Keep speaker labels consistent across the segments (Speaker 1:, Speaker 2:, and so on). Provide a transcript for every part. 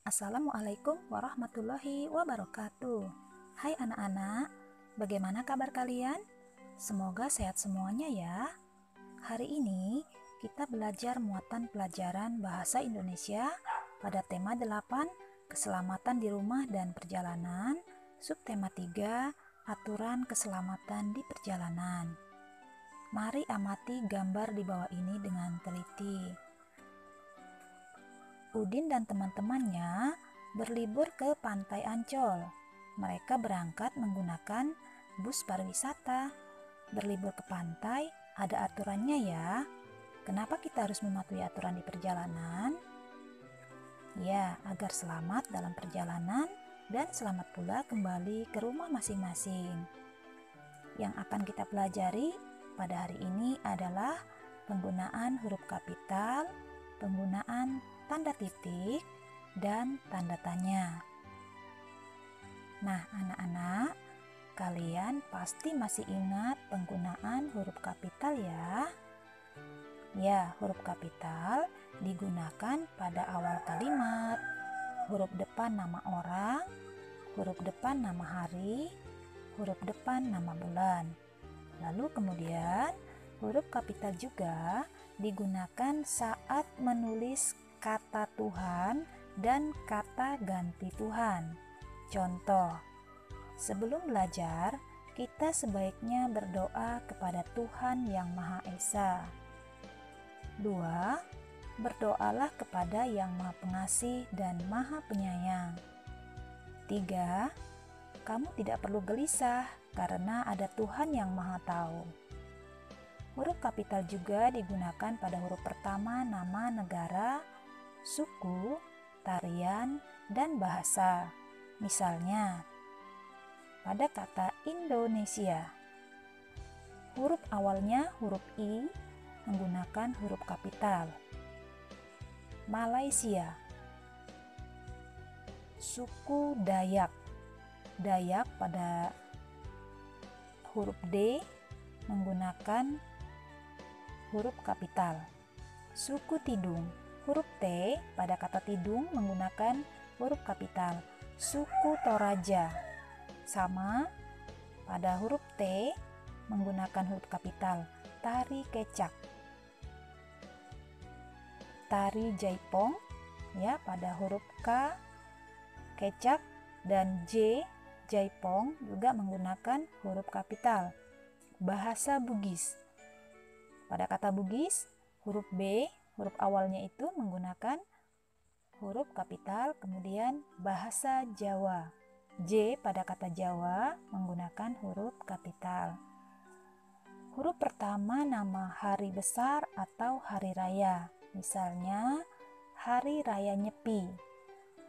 Speaker 1: Assalamualaikum warahmatullahi wabarakatuh. Hai anak-anak, bagaimana kabar kalian? Semoga sehat semuanya ya. Hari ini kita belajar muatan pelajaran Bahasa Indonesia pada tema 8, Keselamatan di Rumah dan Perjalanan, subtema 3, Aturan Keselamatan di Perjalanan. Mari amati gambar di bawah ini dengan teliti. Udin dan teman-temannya berlibur ke Pantai Ancol. Mereka berangkat menggunakan bus pariwisata. Berlibur ke pantai ada aturannya ya. Kenapa kita harus mematuhi aturan di perjalanan? Ya, agar selamat dalam perjalanan dan selamat pula kembali ke rumah masing-masing. Yang akan kita pelajari pada hari ini adalah penggunaan huruf kapital, penggunaan tanda titik, dan tanda tanya. Nah, anak-anak, kalian pasti masih ingat penggunaan huruf kapital ya? Ya, huruf kapital digunakan pada awal kalimat, huruf depan nama orang, huruf depan nama hari, huruf depan nama bulan. Lalu kemudian huruf kapital juga digunakan saat menulis kata Tuhan dan kata ganti Tuhan. Contoh, sebelum belajar, kita sebaiknya berdoa kepada Tuhan Yang Maha Esa. 2. Berdoalah kepada Yang Maha Pengasih dan Maha Penyayang. 3. Kamu tidak perlu gelisah karena ada Tuhan Yang Maha Tahu. Huruf kapital juga digunakan pada huruf pertama nama negara, suku, tarian, dan bahasa. Misalnya, pada kata Indonesia, huruf awalnya huruf I menggunakan huruf kapital. Malaysia, suku Dayak. Dayak pada huruf D menggunakan huruf kapital. Suku Tidung, huruf T pada kata Tidung menggunakan huruf kapital. Suku Toraja sama pada huruf T menggunakan huruf kapital. Tari Kecak, Tari Jaipong ya pada huruf K Kecak dan J Jaipong juga menggunakan huruf kapital. Bahasa Bugis, pada kata Bugis huruf B huruf awalnya itu menggunakan huruf kapital. Kemudian bahasa Jawa, J pada kata Jawa menggunakan huruf kapital. Huruf pertama nama hari besar atau hari raya. Misalnya Hari Raya Nyepi.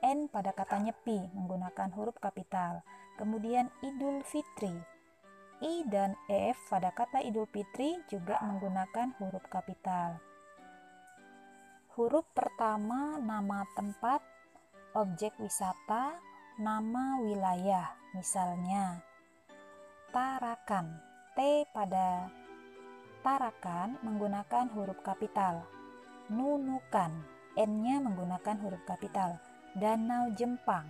Speaker 1: N pada kata Nyepi menggunakan huruf kapital. Kemudian Idul Fitri. I dan F pada kata Idul Fitri juga menggunakan huruf kapital. Huruf pertama nama tempat, objek wisata, nama wilayah. Misalnya Tarakan. T pada Tarakan menggunakan huruf kapital. Nunukan. N-nya menggunakan huruf kapital. Danau Jempang.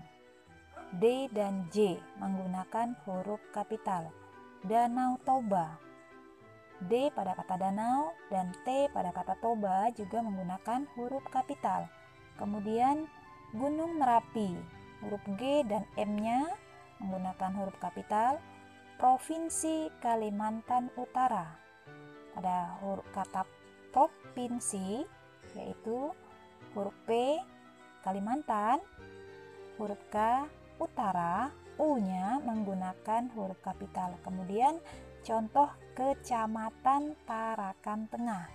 Speaker 1: D dan J menggunakan huruf kapital. Danau Toba. D pada kata danau dan T pada kata Toba juga menggunakan huruf kapital. Kemudian Gunung Merapi, huruf G dan M-nya menggunakan huruf kapital. Provinsi Kalimantan Utara, pada huruf kata provinsi yaitu huruf P Kalimantan, huruf K Utara, U-nya menggunakan huruf kapital. Kemudian contoh Kecamatan Tarakan Tengah.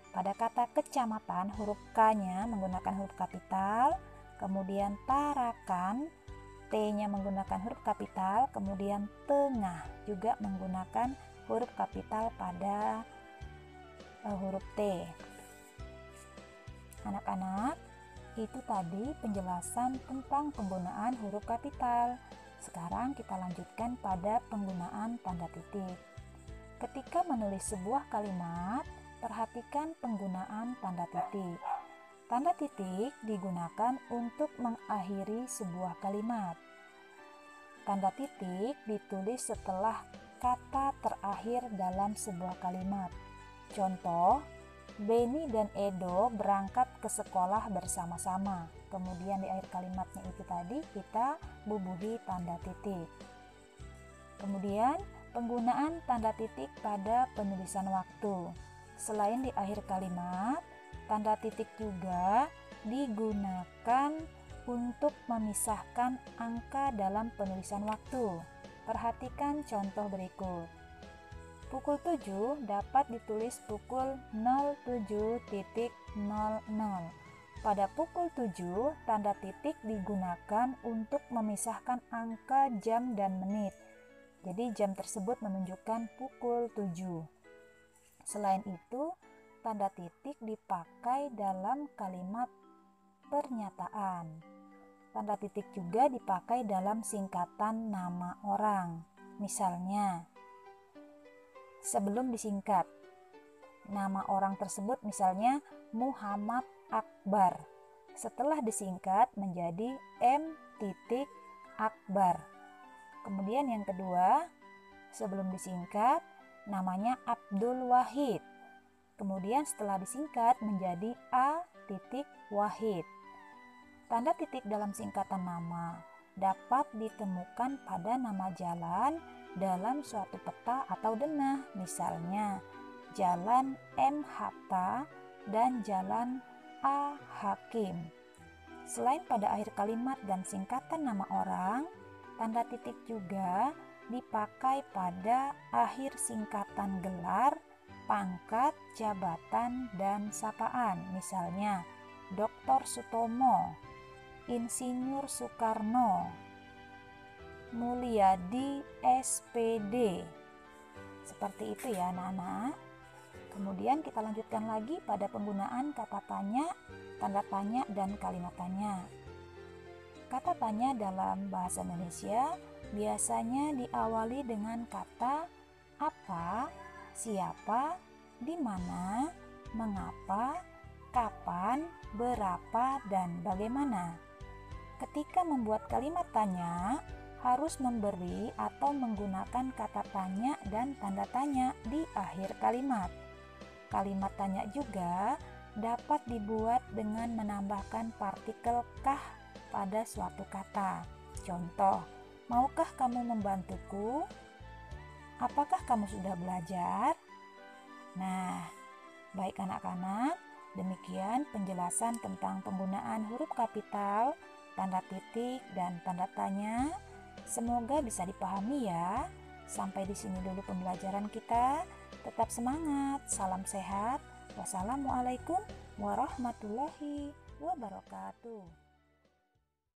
Speaker 1: Pada kata kecamatan, huruf K-nya menggunakan huruf kapital, kemudian Tarakan, T-nya menggunakan huruf kapital, kemudian Tengah juga menggunakan huruf kapital pada huruf T. Anak-anak, itu tadi penjelasan tentang penggunaan huruf kapital. Sekarang kita lanjutkan pada penggunaan tanda titik. Ketika menulis sebuah kalimat, perhatikan penggunaan tanda titik. Tanda titik digunakan untuk mengakhiri sebuah kalimat. Tanda titik ditulis setelah kata terakhir dalam sebuah kalimat. Contoh, Beni dan Edo berangkat ke sekolah bersama-sama. Kemudian di akhir kalimatnya itu tadi kita bubuhi tanda titik. Kemudian penggunaan tanda titik pada penulisan waktu. Selain di akhir kalimat, tanda titik juga digunakan untuk memisahkan angka dalam penulisan waktu. Perhatikan contoh berikut. Pukul 7 dapat ditulis pukul 07.00. Pada pukul 7, tanda titik digunakan untuk memisahkan angka jam dan menit. Jadi jam tersebut menunjukkan pukul 7. Selain itu, tanda titik dipakai dalam kalimat pernyataan. Tanda titik juga dipakai dalam singkatan nama orang. Misalnya, sebelum disingkat, nama orang tersebut misalnya Muhammad Akbar. Setelah disingkat menjadi M. Akbar. Kemudian yang kedua, sebelum disingkat namanya Abdul Wahid. Kemudian setelah disingkat menjadi A. Wahid. Tanda titik dalam singkatan nama dapat ditemukan pada nama jalan dalam suatu peta atau denah, misalnya Jalan M. Hatta dan Jalan A. Hakim. Selain pada akhir kalimat dan singkatan nama orang, tanda titik juga dipakai pada akhir singkatan gelar, pangkat, jabatan, dan sapaan, misalnya Dr. Sutomo, Insinyur Soekarno, Mulyadi SPD. Seperti itu ya anak-anak. Kemudian kita lanjutkan lagi pada penggunaan kata tanya, tanda tanya, dan kalimat tanya. Kata tanya dalam bahasa Indonesia biasanya diawali dengan kata apa, siapa, di mana, mengapa, kapan, berapa, dan bagaimana. Ketika membuat kalimat tanya, harus memberi atau menggunakan kata tanya dan tanda tanya di akhir kalimat. Kalimat tanya juga dapat dibuat dengan menambahkan partikel kah pada suatu kata. Contoh, maukah kamu membantuku? Apakah kamu sudah belajar? Nah, baik anak-anak, demikian penjelasan tentang penggunaan huruf kapital, tanda titik, dan tanda tanya. Semoga bisa dipahami ya. Sampai di sini dulu pembelajaran kita. Tetap semangat, salam sehat. Wassalamualaikum warahmatullahi wabarakatuh.